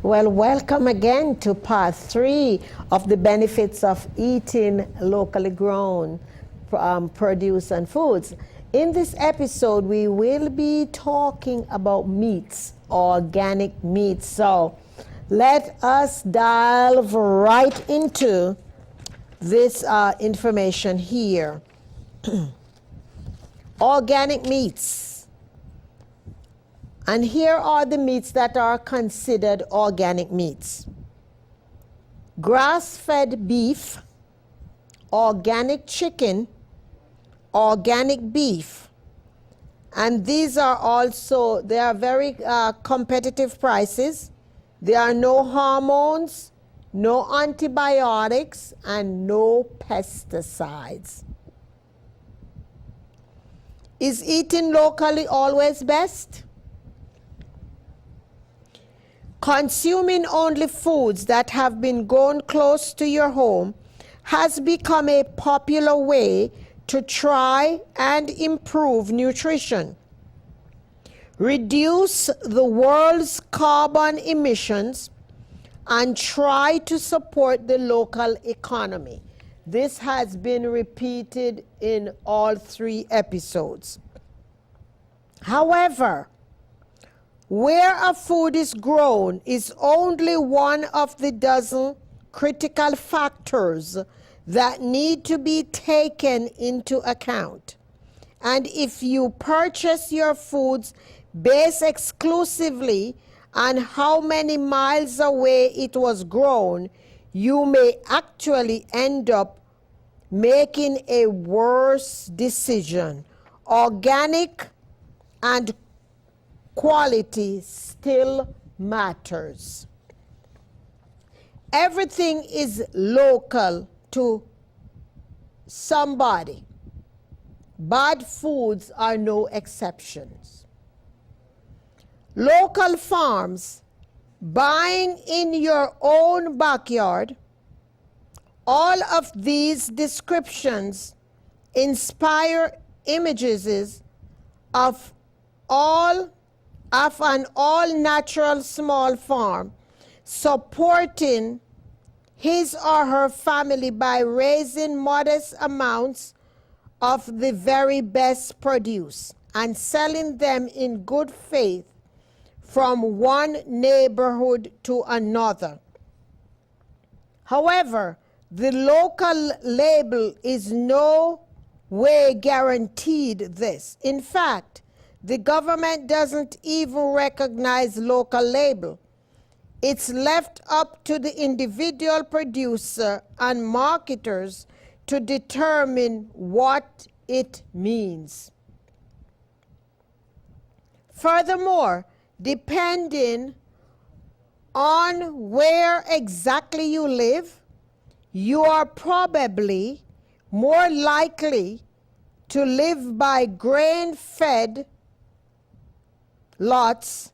Well, welcome again to part 3 of the benefits of eating locally grown produce and foods. In this episode, we will be talking about meats, organic meats. So let us delve right into this information here. Organic meats. And here are the meats that are considered organic meats: grass-fed beef, organic chicken, organic beef. And these are also, they are very competitive prices. There are no hormones, no antibiotics, and no pesticides. Is eating locally always best? Consuming only foods that have been grown close to your home has become a popular way to try and improve nutrition, reduce the world's carbon emissions, and try to support the local economy. This has been repeated in all 3 episodes. However, where a food is grown is only one of the dozen critical factors that need to be taken into account. And if you purchase your foods based exclusively on how many miles away it was grown, you may actually end up making a worse decision. Organic and quality still matters. Everything is local to somebody. Bad foods are no exceptions. Local farms, buying in your own backyard, all of these descriptions inspire images of an all-natural small farm supporting his or her family by raising modest amounts of the very best produce and selling them in good faith from one neighborhood to another. However, the local label is no way guaranteed this. In fact, the government doesn't even recognize local label. It's left up to the individual producer and marketers to determine what it means. Furthermore, depending on where exactly you live, you are probably more likely to live by grain-fed lots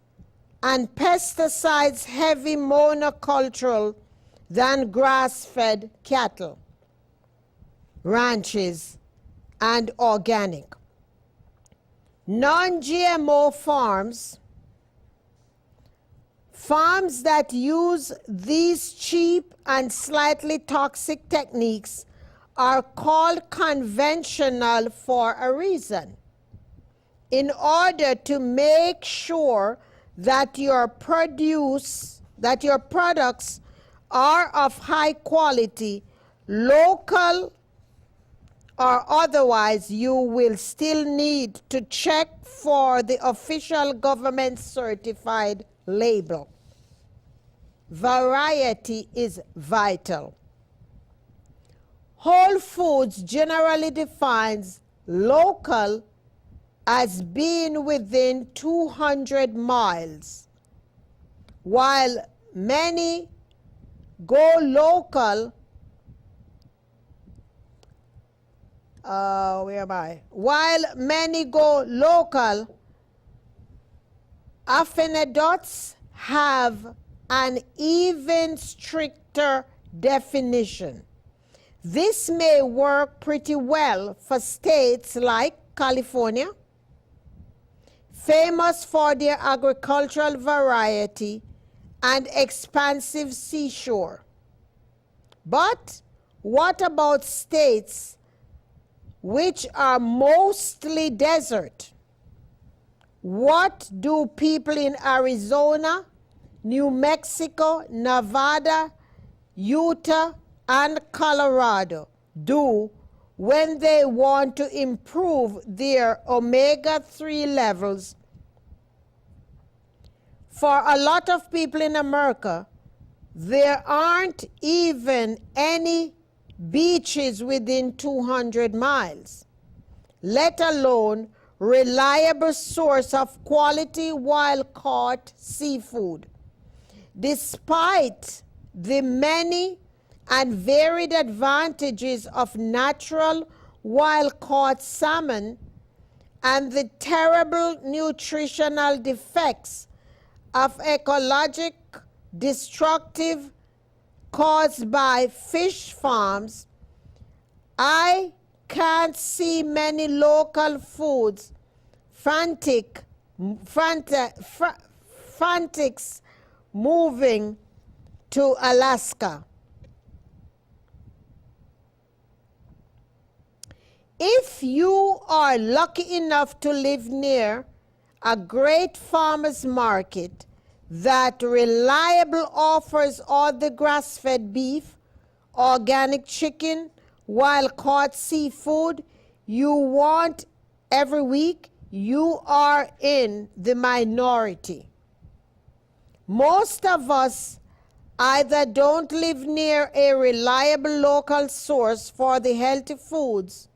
and pesticides-heavy monocultural than grass-fed cattle, ranches, and organic. Non-GMO farms that use these cheap and slightly toxic techniques are called conventional for a reason. In order to make sure that your products are of high quality, local or otherwise, you will still need to check for the official government certified label. Variety is vital. Whole Foods generally defines local as being within 200 miles, while many go local. While many go local, affinadiots have an even stricter definition. This may work pretty well for states like California, famous for their agricultural variety and expansive seashore. But what about states which are mostly desert? What do people in Arizona, New Mexico, Nevada, Utah, and Colorado do when they want to improve their omega-3 levels? For a lot of people in America, there aren't even any beaches within 200 miles, let alone reliable source of quality wild-caught seafood. Despite the many and varied advantages of natural wild-caught salmon and the terrible nutritional defects of ecologic destructive caused by fish farms, I can't see many local foods fanatics moving to Alaska. If you are lucky enough to live near a great farmer's market that reliably offers all the grass-fed beef, organic chicken, wild-caught seafood you want every week, you are in the minority. Most of us either don't live near a reliable local source for the healthy foods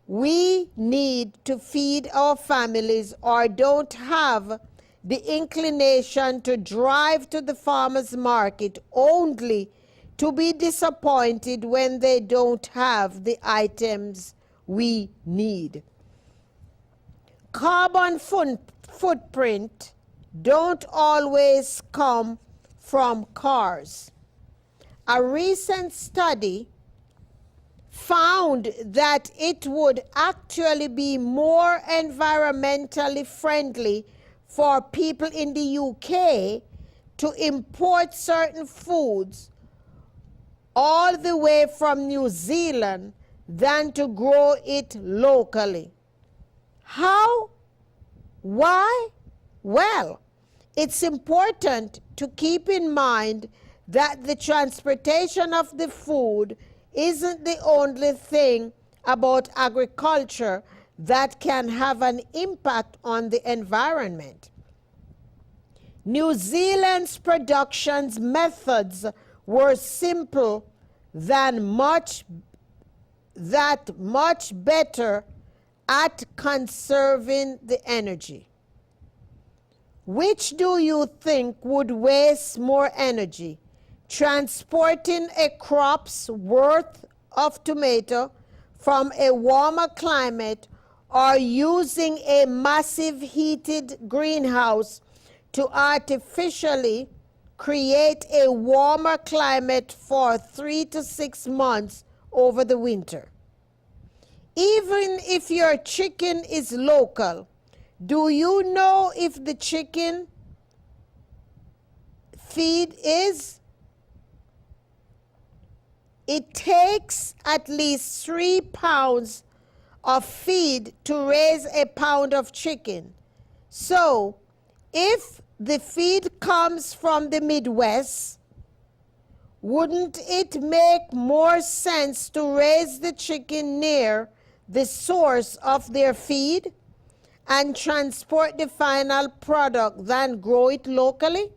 we need to feed our families, or don't have the inclination to drive to the farmer's market only to be disappointed when they don't have the items we need. Carbon footprint don't always come from cars. A recent study found that it would actually be more environmentally friendly for people in the UK to import certain foods all the way from New Zealand than to grow it locally. How? Why? Well, it's important to keep in mind that the transportation of the food isn't the only thing about agriculture that can have an impact on the environment. New Zealand's production methods were simple than much better at conserving the energy. Which do you think would waste more energy? Transporting a crop's worth of tomato from a warmer climate, or using a massive heated greenhouse to artificially create a warmer climate for 3 to 6 months over the winter? Even if your chicken is local, do you know if the chicken feed is? It takes at least 3 pounds of feed to raise a pound of chicken. So, if the feed comes from the Midwest, wouldn't it make more sense to raise the chicken near the source of their feed and transport the final product than grow it locally?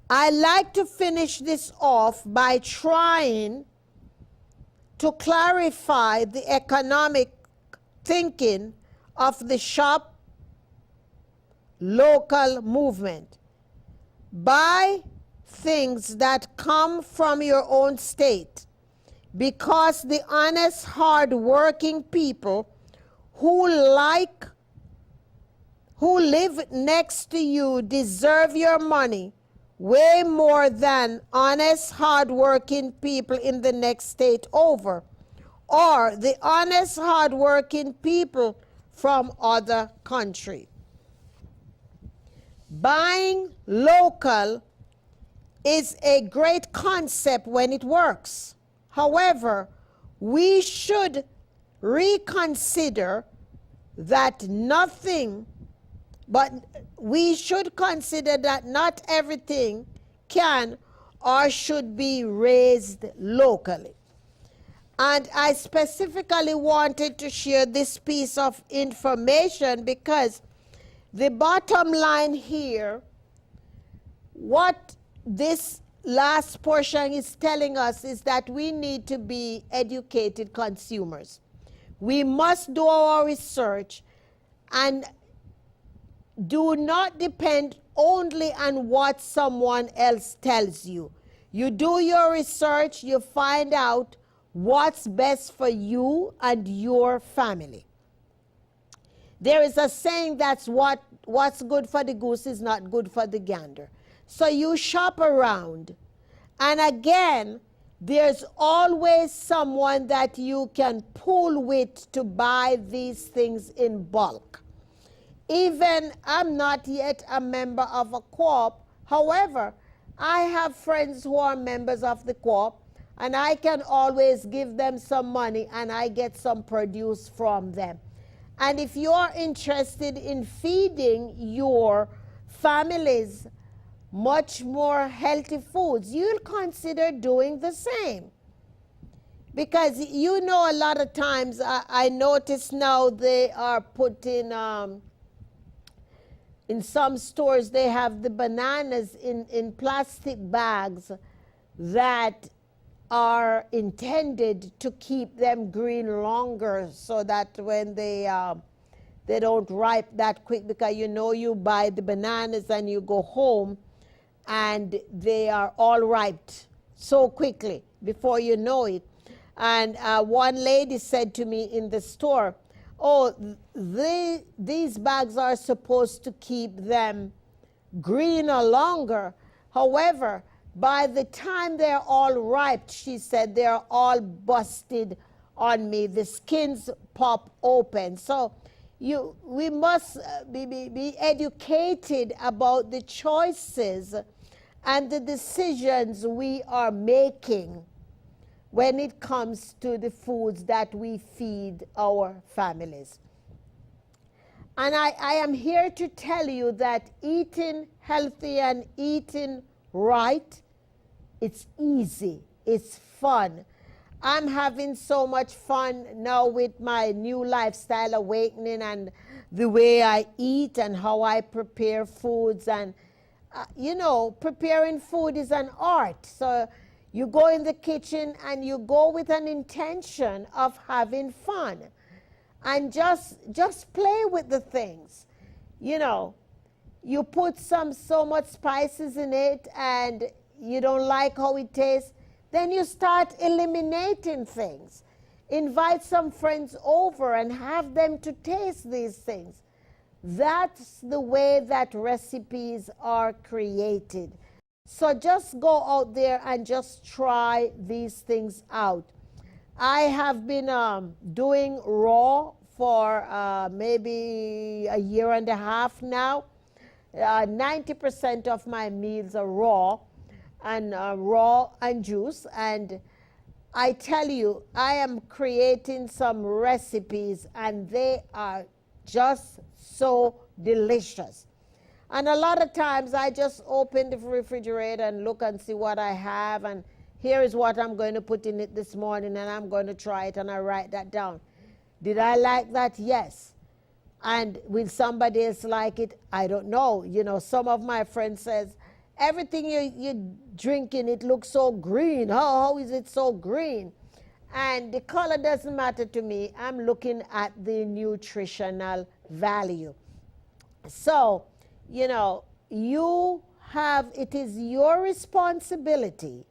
I like to finish this off by trying to clarify the economic thinking of the shop local movement. Buy things that come from your own state, because the honest, hard-working people who live next to you deserve your money way more than honest, hard-working people in the next state over, or the honest, hard-working people from other countries. Buying local is a great concept when it works. However, we should reconsider that not everything can or should be raised locally. And I specifically wanted to share this piece of information because the bottom line here, what this last portion is telling us, is that we need to be educated consumers. We must do our research and do not depend only on what someone else tells you. You do your research, you find out what's best for you and your family. There is a saying that's what's good for the goose is not good for the gander. So you shop around. And again, there's always someone that you can pull with to buy these things in bulk. Even I'm not yet a member of a co-op. However, I have friends who are members of the co-op, and I can always give them some money and I get some produce from them. And if you're interested in feeding your families much more healthy foods, you'll consider doing the same. Because you know, a lot of times I notice now they are putting, in some stores they have the bananas in plastic bags that are intended to keep them green longer, so that when they don't ripe that quick, because you know, you buy the bananas and you go home and they are all ripe so quickly before you know it. And one lady said to me in the store, oh, these bags are supposed to keep them greener longer. However, by the time they're all ripe, she said, they're all busted on me. The skins pop open. So we must be educated about the choices and the decisions we are making when it comes to the foods that we feed our families. And I am here to tell you that eating healthy and eating right, it's easy, it's fun. I'm having so much fun now with my new lifestyle awakening and the way I eat and how I prepare foods. And you know, preparing food is an art. So you go in the kitchen and you go with an intention of having fun and just play with the things. You know, you put so much spices in it and you don't like how it tastes, then you start eliminating things. Invite some friends over and have them to taste these things. That's the way that recipes are created. So just go out there and just try these things out. I have been doing raw for maybe a year and a half now. 90% of my meals are raw and juice. And I tell you, I am creating some recipes and they are just so delicious. And a lot of times I just open the refrigerator and look and see what I have, and here is what I'm going to put in it this morning, and I'm going to try it, and I write that down. Did I like that? Yes. And will somebody else like it? I don't know. You know, some of my friends says, everything you're drinking, it looks so green. How is it so green? And the color doesn't matter to me. I'm looking at the nutritional value. So, you know, it is your responsibility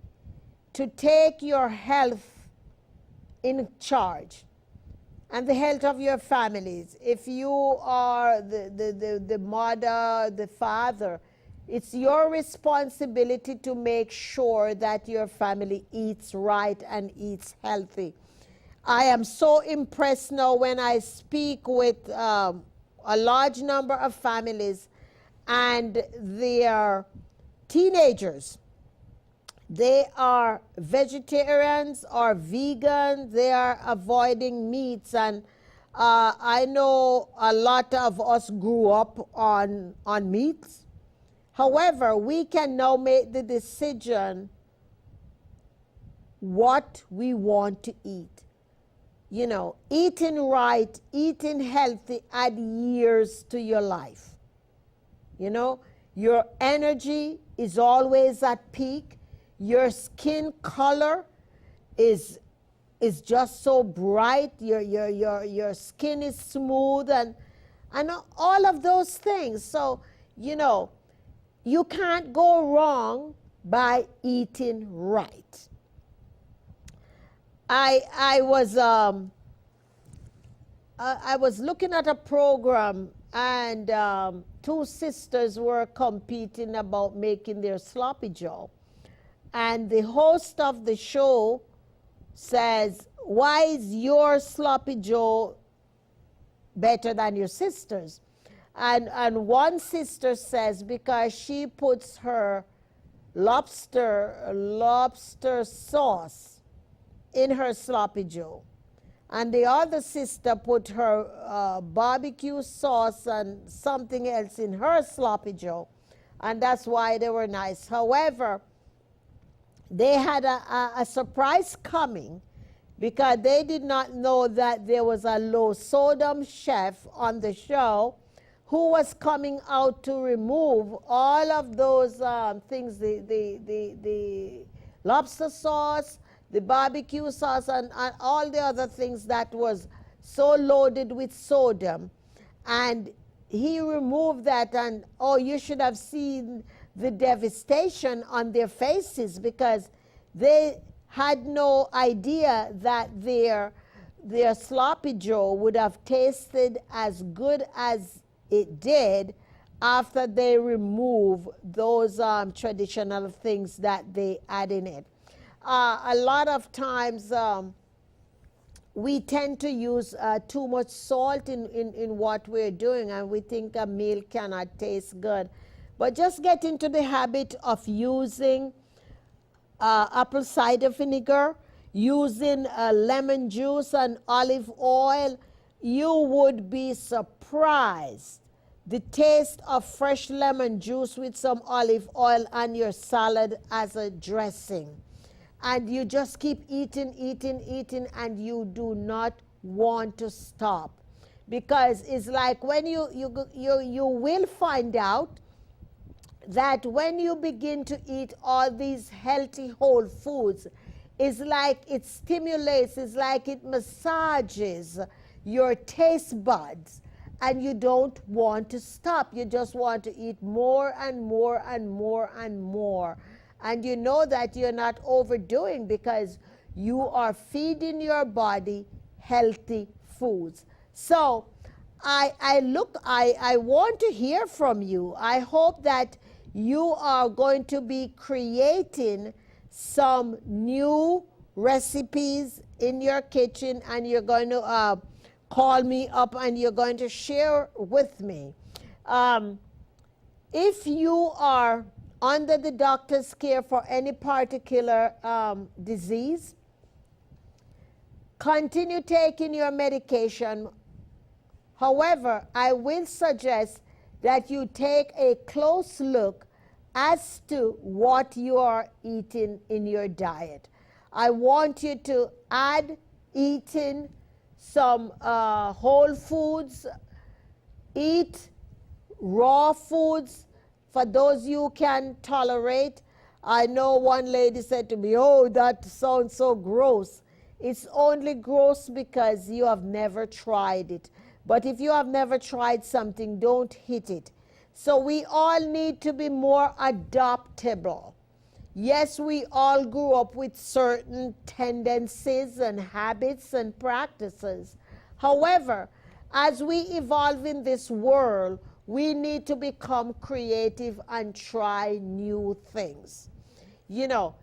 to take your health in charge and the health of your families. If you are the mother, the father, it's your responsibility to make sure that your family eats right and eats healthy. I am so impressed now when I speak with a large number of families and their teenagers. They are vegetarians or vegan. They are avoiding meats. And I know a lot of us grew up on meats. However, we can now make the decision what we want to eat. You know, eating right, eating healthy add years to your life. You know, your energy is always at peak. Your skin color is just so bright. Your skin is smooth and all of those things. So, you know, you can't go wrong by eating right. I was looking at a program and two sisters were competing about making their sloppy joe. And the host of the show says, why is your sloppy joe better than your sister's? And one sister says, because she puts her lobster sauce in her sloppy joe. And the other sister put her barbecue sauce and something else in her sloppy joe. And that's why they were nice. However, they had a surprise coming because they did not know that there was a low sodium chef on the show who was coming out to remove all of those things, the lobster sauce, the barbecue sauce, and all the other things that was so loaded with sodium. And he removed that, and oh, you should have seen the devastation on their faces because they had no idea that their sloppy joe would have tasted as good as it did after they remove those traditional things that they add in it. A lot of times we tend to use too much salt in what we're doing, and we think a meal cannot taste good. But just get into the habit of using apple cider vinegar, using lemon juice and olive oil. You would be surprised the taste of fresh lemon juice with some olive oil on your salad as a dressing. And you just keep eating, and you do not want to stop. Because it's like when you will find out that when you begin to eat all these healthy whole foods, it's like it stimulates, it's like it massages your taste buds, and you don't want to stop. You just want to eat more and more and more and more. And you know that you're not overdoing because you are feeding your body healthy foods. So I want to hear from you. I hope that you are going to be creating some new recipes in your kitchen, and you're going to call me up and you're going to share with me. If you are under the doctor's care for any particular disease, continue taking your medication. However, I will suggest that you take a close look as to what you are eating in your diet. I want you to add eating some whole foods, eat raw foods, For those you can tolerate, I know one lady said to me, oh, that sounds so gross. It's only gross because you have never tried it. But if you have never tried something, don't hit it. So we all need to be more adaptable. Yes, we all grew up with certain tendencies and habits and practices. However, as we evolve in this world, we need to become creative and try new things. You know,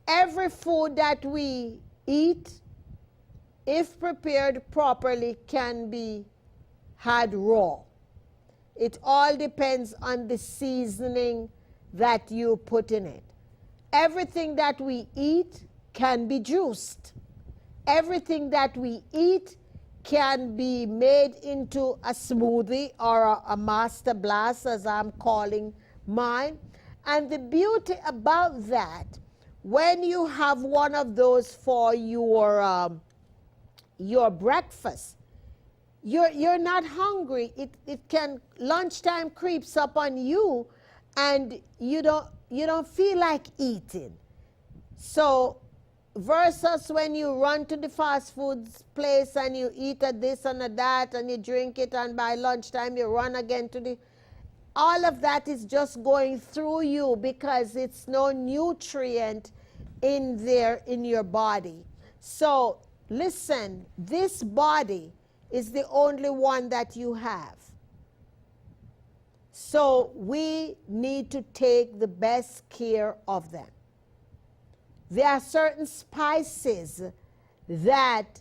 every food that we eat, if prepared properly, can be had raw. It all depends on the seasoning that you put in it. Everything that we eat can be juiced. Everything that we eat can be made into a smoothie or a master blast, as I'm calling mine. And the beauty about that, when you have one of those for your breakfast, you're not hungry. It can, lunchtime creeps up on you, and you don't feel like eating. So versus when you run to the fast food place and you eat at this and at that and you drink it, and by lunchtime you run again to the, all of that is just going through you because it's no nutrient in there in your body. So listen, this body is the only one that you have. So we need to take the best care of them. There are certain spices that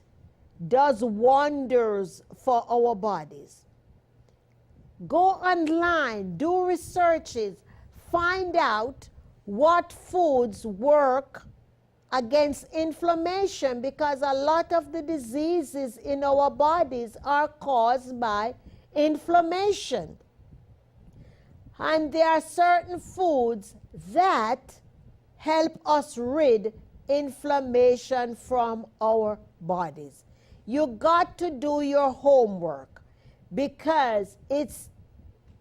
does wonders for our bodies. Go online, do researches, find out what foods work against inflammation, because a lot of the diseases in our bodies are caused by inflammation. And there are certain foods that help us rid inflammation from our bodies. You got to do your homework, because it's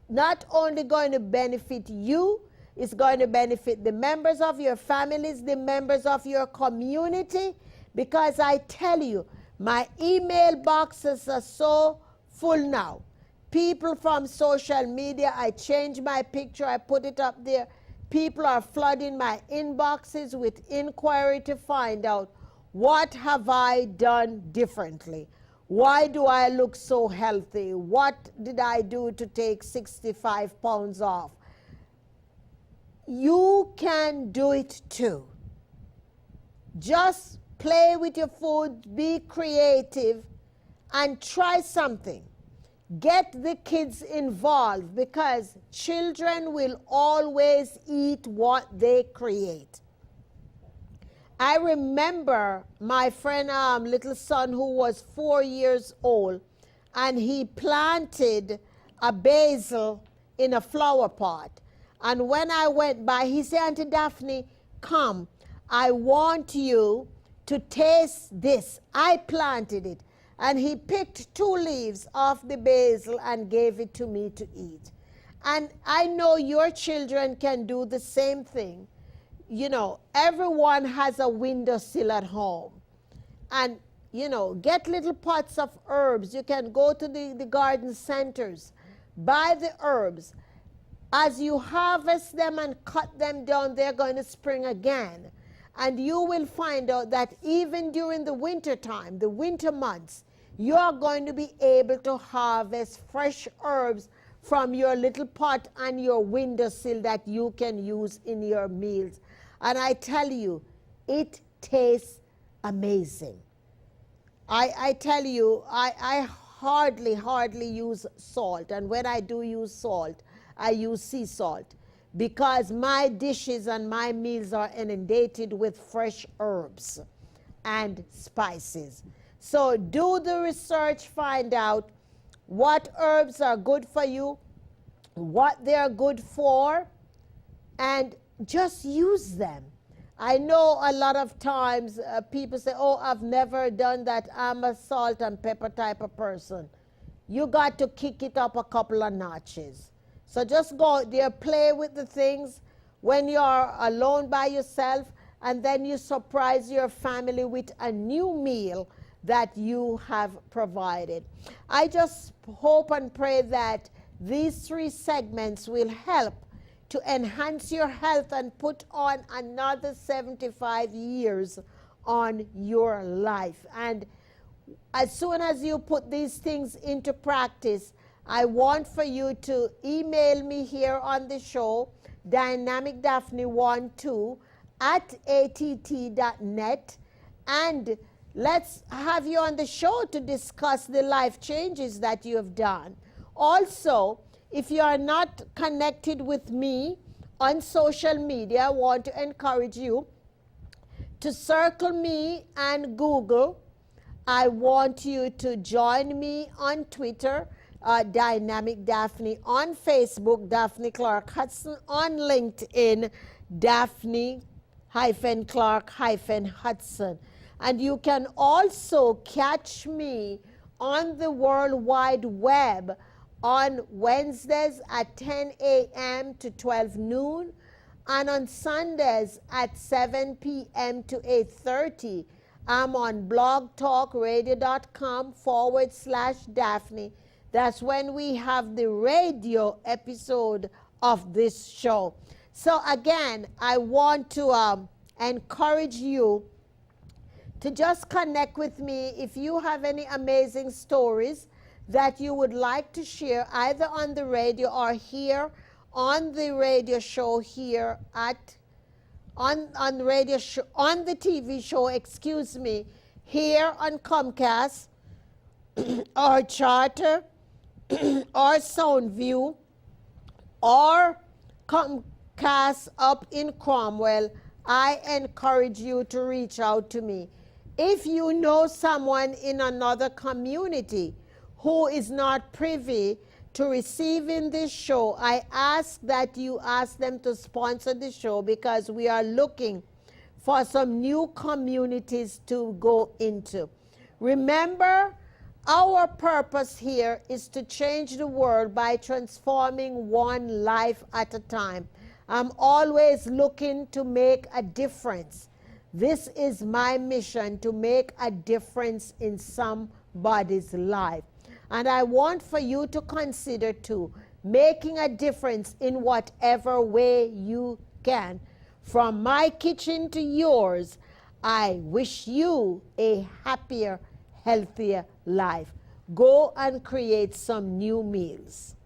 not only going to benefit you, it's going to benefit the members of your families, the members of your community, because I tell you, my email boxes are so full now. People from social media, I change my picture, I put it up there. People are flooding my inboxes with inquiry to find out, what have I done differently? Why do I look so healthy? What did I do to take 65 pounds off? You can do it too. Just play with your food, be creative, and try something. Get the kids involved, because children will always eat what they create. I remember my friend, little son, who was 4 years old, and he planted a basil in a flower pot. And when I went by, he said, Auntie Daphne, come, I want you to taste this. I planted it. And he picked 2 leaves off the basil and gave it to me to eat. And I know your children can do the same thing. You know, everyone has a windowsill at home. And, you know, get little pots of herbs. You can go to the garden centers, buy the herbs. As you harvest them and cut them down, they're going to spring again. And you will find out that even during the winter time, the winter months, you're going to be able to harvest fresh herbs from your little pot and your windowsill that you can use in your meals. And I tell you, it tastes amazing. I tell you, I hardly use salt. And when I do use salt, I use sea salt, because my dishes and my meals are inundated with fresh herbs and spices. So do the research, find out what herbs are good for you, what they're good for, and just use them. I know a lot of times people say, oh, I've never done that. I'm a salt and pepper type of person. You got to kick it up a couple of notches. So just go out there, play with the things when you're alone by yourself, and then you surprise your family with a new meal that you have provided. I just hope and pray that these 3 segments will help to enhance your health and put on another 75 years on your life. And as soon as you put these things into practice, I want for you to email me here on the show, dynamicdaphne12 at att.net, and let's have you on the show to discuss the life changes that you have done. Also, if you are not connected with me on social media, I want to encourage you to circle me and Google. I want you to join me on Twitter, Dynamic Daphne, on Facebook, Daphne Clarke-Hudson, on LinkedIn, Daphne-Clarke-Hudson. And you can also catch me on the World Wide Web on Wednesdays at 10 a.m. to 12 noon, and on Sundays at 7 p.m. to 8:30. I'm on blogtalkradio.com/Daphne. That's when we have the radio episode of this show. So again, I want to encourage you to just connect with me if you have any amazing stories that you would like to share, either on the radio or here on the radio show here on the TV show, here on Comcast or Charter or Soundview or Comcast up in Cromwell. I encourage you to reach out to me. If you know someone in another community who is not privy to receiving this show, I ask that you ask them to sponsor the show, because we are looking for some new communities to go into. Remember, our purpose here is to change the world by transforming one life at a time. I'm always looking to make a difference. This is my mission, to make a difference in somebody's life. And I want for you to consider too, making a difference in whatever way you can. From my kitchen to yours, I wish you a happier, healthier life. Go and create some new meals.